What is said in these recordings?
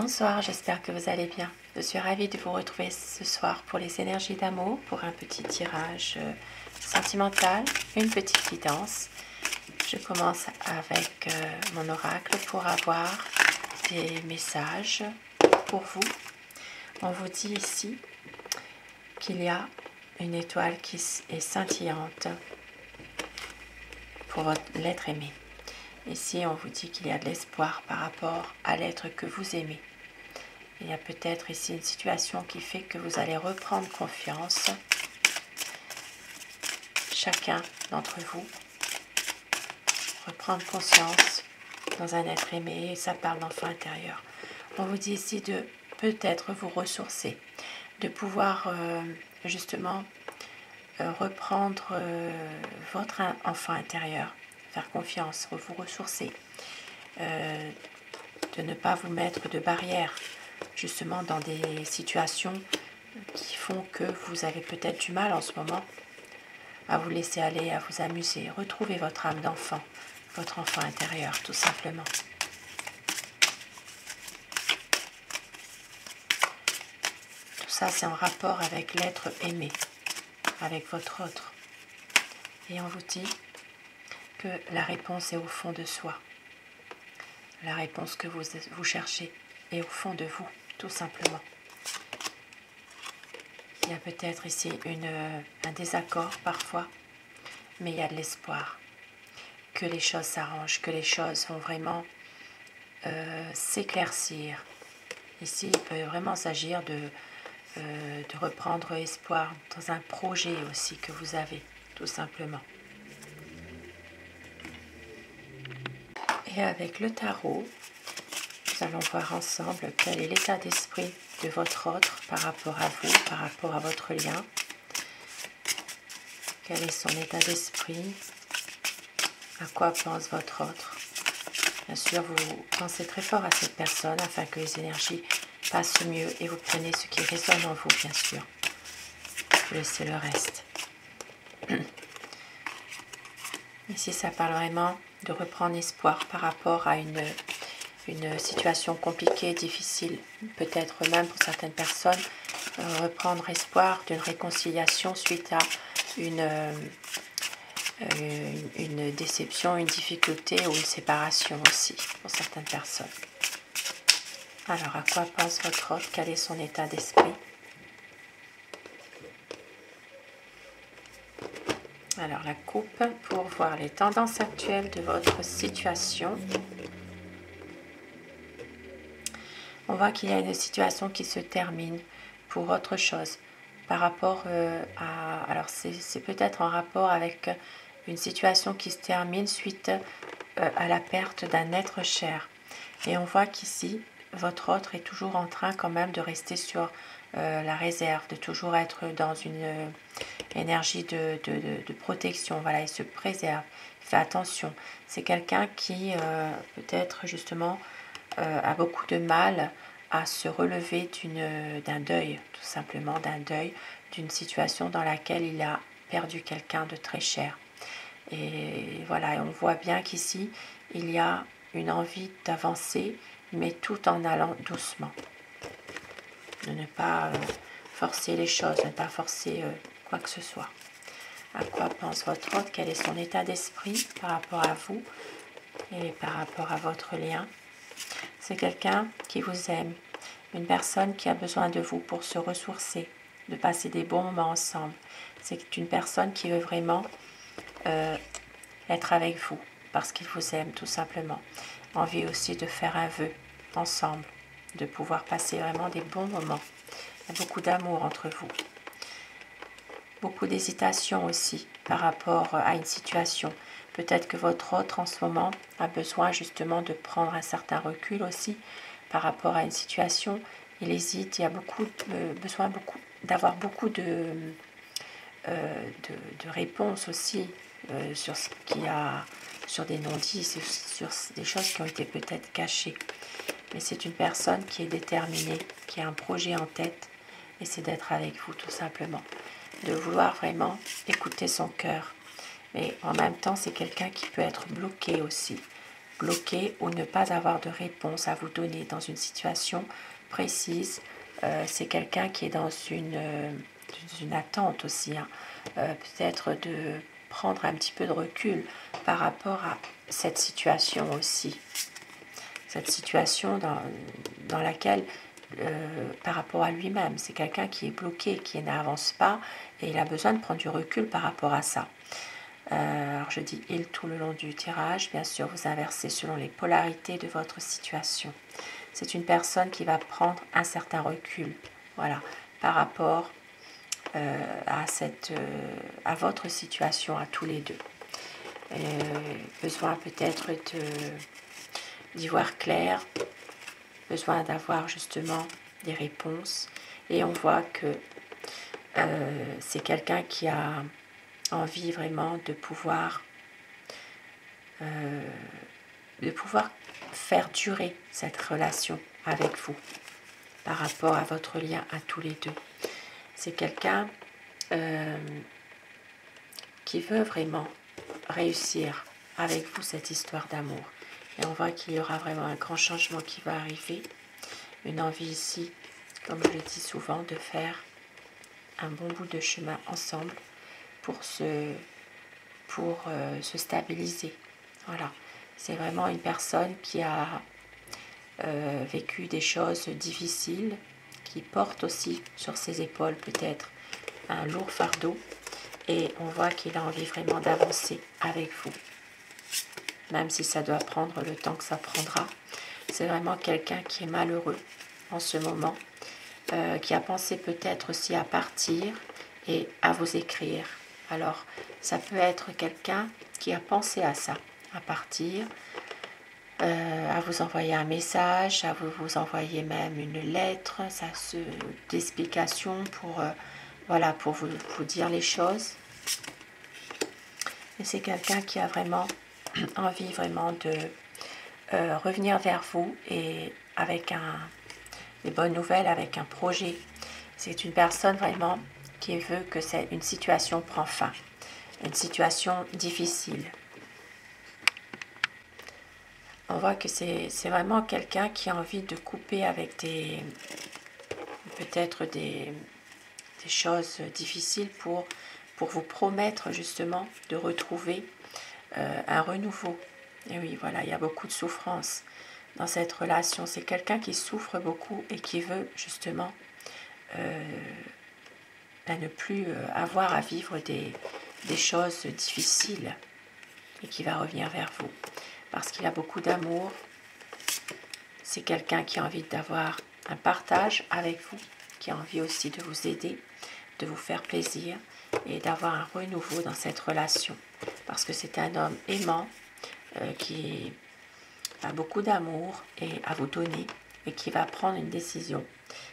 Bonsoir, j'espère que vous allez bien. Je suis ravie de vous retrouver ce soir pour les énergies d'amour, pour un petit tirage sentimental, une petite guidance. Je commence avec mon oracle pour avoir des messages pour vous. On vous dit ici qu'il y a une étoile qui est scintillante pour l'être aimé. Ici, on vous dit qu'il y a de l'espoir par rapport à l'être que vous aimez. Il y a peut-être ici une situation qui fait que vous allez reprendre confiance. Chacun d'entre vous reprendre conscience dans un être aimé, et ça parle d'enfant intérieur. On vous dit ici de peut-être vous ressourcer, de pouvoir justement reprendre votre enfant intérieur, faire confiance, vous ressourcer, de ne pas vous mettre de barrières, justement dans des situations qui font que vous avez peut-être du mal en ce moment à vous laisser aller, à vous amuser. Retrouvez votre âme d'enfant, votre enfant intérieur, tout simplement. Tout ça, c'est en rapport avec l'être aimé, avec votre autre. Et on vous dit que la réponse est au fond de soi. La réponse que vous cherchez est au fond de vous, tout simplement. Il y a peut-être ici un désaccord parfois, mais il y a de l'espoir que les choses s'arrangent, que les choses vont vraiment s'éclaircir. Ici, il peut vraiment s'agir de reprendre espoir dans un projet aussi que vous avez, tout simplement. Et avec le tarot, nous allons voir ensemble quel est l'état d'esprit de votre autre par rapport à vous, par rapport à votre lien. Quel est son état d'esprit? À quoi pense votre autre? Bien sûr, vous pensez très fort à cette personne afin que les énergies passent mieux et vous prenez ce qui résonne en vous, bien sûr. Vous laissez le reste. Ici, ça parle vraiment de reprendre espoir par rapport à une situation compliquée, difficile, peut-être même pour certaines personnes, reprendre espoir d'une réconciliation suite à une déception, une difficulté ou une séparation aussi pour certaines personnes. Alors, à quoi pense votre autre? Quel est son état d'esprit? Alors, la coupe pour voir les tendances actuelles de votre situation. On voit qu'il y a une situation qui se termine pour autre chose par rapport à... Alors, c'est peut-être en rapport avec une situation qui se termine suite à la perte d'un être cher. Et on voit qu'ici, votre autre est toujours en train quand même de rester sur la réserve, de toujours être dans une énergie de protection. Voilà, il se préserve, il fait attention. C'est quelqu'un qui peut-être justement a beaucoup de mal à se relever d'un deuil, tout simplement d'un deuil, d'une situation dans laquelle il a perdu quelqu'un de très cher. Et voilà, on voit bien qu'ici, il y a une envie d'avancer, mais tout en allant doucement. De ne pas forcer les choses, de ne pas forcer quoi que ce soit. À quoi pense votre autre? Quel est son état d'esprit par rapport à vous et par rapport à votre lien? C'est quelqu'un qui vous aime, une personne qui a besoin de vous pour se ressourcer, de passer des bons moments ensemble. C'est une personne qui veut vraiment être avec vous parce qu'il vous aime tout simplement. Envie aussi de faire un vœu ensemble, de pouvoir passer vraiment des bons moments. Il y a beaucoup d'amour entre vous. Beaucoup d'hésitation aussi par rapport à une situation. Peut-être que votre autre en ce moment a besoin justement de prendre un certain recul aussi par rapport à une situation. Il hésite, il y a besoin d'avoir beaucoup de réponses aussi sur ce qu'il y a, sur des non-dits, sur des choses qui ont été peut-être cachées. Mais c'est une personne qui est déterminée, qui a un projet en tête, et c'est d'être avec vous tout simplement. De vouloir vraiment écouter son cœur. Mais en même temps, c'est quelqu'un qui peut être bloqué aussi bloqué ou ne pas avoir de réponse à vous donner dans une situation précise. C'est quelqu'un qui est dans une attente aussi, hein. Peut-être de prendre un petit peu de recul par rapport à cette situation aussi. Cette situation dans laquelle, par rapport à lui-même, c'est quelqu'un qui est bloqué, qui n'avance pas, et il a besoin de prendre du recul par rapport à ça. Alors je dis il tout le long du tirage, bien sûr vous inversez selon les polarités de votre situation. C'est une personne qui va prendre un certain recul, voilà, par rapport à votre situation, à tous les deux. Besoin peut-être d'y voir clair, besoin d'avoir justement des réponses. Et on voit que c'est quelqu'un qui a envie vraiment de pouvoir faire durer cette relation avec vous par rapport à votre lien à tous les deux. C'est quelqu'un qui veut vraiment réussir avec vous cette histoire d'amour. Et on voit qu'il y aura vraiment un grand changement qui va arriver. Une envie ici, comme je le dis souvent, de faire un bon bout de chemin ensemble pour se stabiliser. Voilà. C'est vraiment une personne qui a vécu des choses difficiles, qui porte aussi sur ses épaules peut-être un lourd fardeau, et on voit qu'il a envie vraiment d'avancer avec vous, même si ça doit prendre le temps que ça prendra. C'est vraiment quelqu'un qui est malheureux en ce moment, qui a pensé peut-être aussi à partir et à vous écrire. Alors, ça peut être quelqu'un qui a pensé à ça, à partir, à vous envoyer un message, à vous envoyer même une lettre, d'explication pour, voilà, pour vous dire les choses. Et c'est quelqu'un qui a vraiment envie vraiment de revenir vers vous et avec des bonnes nouvelles, avec un projet. C'est une personne vraiment qui veut que une situation prenne fin, une situation difficile. On voit que c'est vraiment quelqu'un qui a envie de couper avec peut-être des choses difficiles pour vous promettre justement de retrouver un renouveau. Et oui, voilà, il y a beaucoup de souffrance dans cette relation. C'est quelqu'un qui souffre beaucoup et qui veut justement ne plus avoir à vivre des choses difficiles, et qui va revenir vers vous parce qu'il a beaucoup d'amour. C'est quelqu'un qui a envie d'avoir un partage avec vous, qui a envie aussi de vous aider, de vous faire plaisir et d'avoir un renouveau dans cette relation, parce que c'est un homme aimant qui a beaucoup d'amour et à vous donner, et qui va prendre une décision.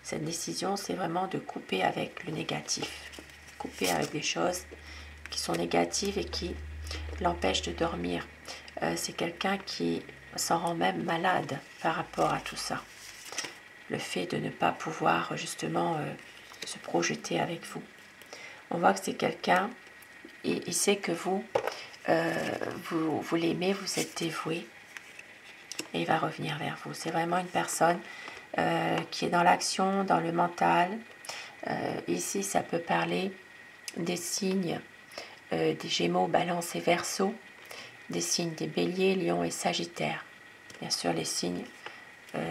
Cette décision, c'est vraiment de couper avec le négatif, couper avec des choses qui sont négatives et qui l'empêchent de dormir. C'est quelqu'un qui s'en rend même malade par rapport à tout ça. Le fait de ne pas pouvoir justement se projeter avec vous. On voit que c'est quelqu'un, et il sait que vous l'aimez, vous êtes dévoué, et il va revenir vers vous. C'est vraiment une personne qui est dans l'action, dans le mental. Ici, ça peut parler des signes des Gémeaux, Balance et Verseau, des signes des Béliers, Lions et Sagittaires. Bien sûr, les signes,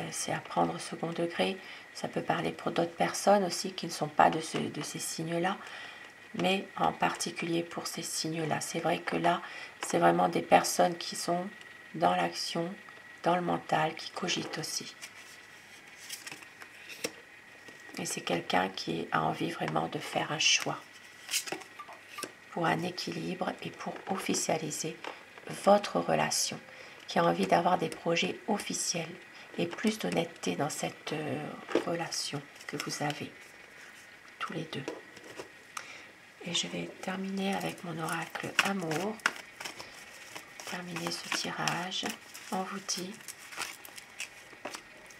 c'est à prendre au second degré. Ça peut parler pour d'autres personnes aussi qui ne sont pas de ces signes-là, mais en particulier pour ces signes-là. C'est vrai que là, c'est vraiment des personnes qui sont dans l'action, dans le mental, qui cogitent aussi. Et c'est quelqu'un qui a envie vraiment de faire un choix pour un équilibre et pour officialiser votre relation, qui a envie d'avoir des projets officiels et plus d'honnêteté dans cette relation que vous avez tous les deux. Et je vais terminer avec mon oracle amour. Terminer ce tirage, on vous dit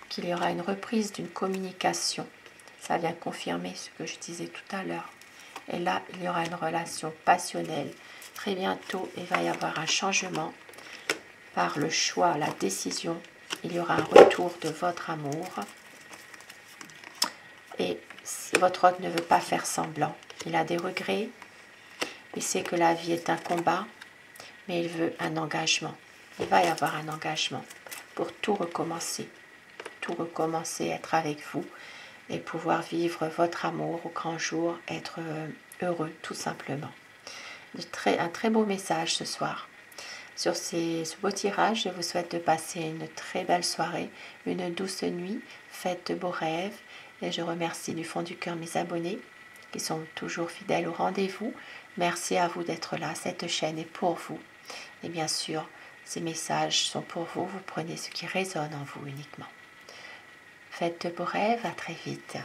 qu'il y aura une reprise d'une communication. Ça vient confirmer ce que je disais tout à l'heure. Et là, il y aura une relation passionnelle. Très bientôt, il va y avoir un changement par le choix, la décision, il y aura un retour de votre amour. Et votre hôte ne veut pas faire semblant. Il a des regrets. Il sait que la vie est un combat, mais il veut un engagement. Il va y avoir un engagement pour tout recommencer. Tout recommencer, être avec vous et pouvoir vivre votre amour au grand jour, être heureux tout simplement. Un très beau message ce soir. Sur ce beau tirage, je vous souhaite de passer une très belle soirée, une douce nuit, faites de beaux rêves et je remercie du fond du cœur mes abonnés qui sont toujours fidèles au rendez-vous. Merci à vous d'être là, cette chaîne est pour vous. Et bien sûr, ces messages sont pour vous, vous prenez ce qui résonne en vous uniquement. Faites de beaux rêves, à très vite.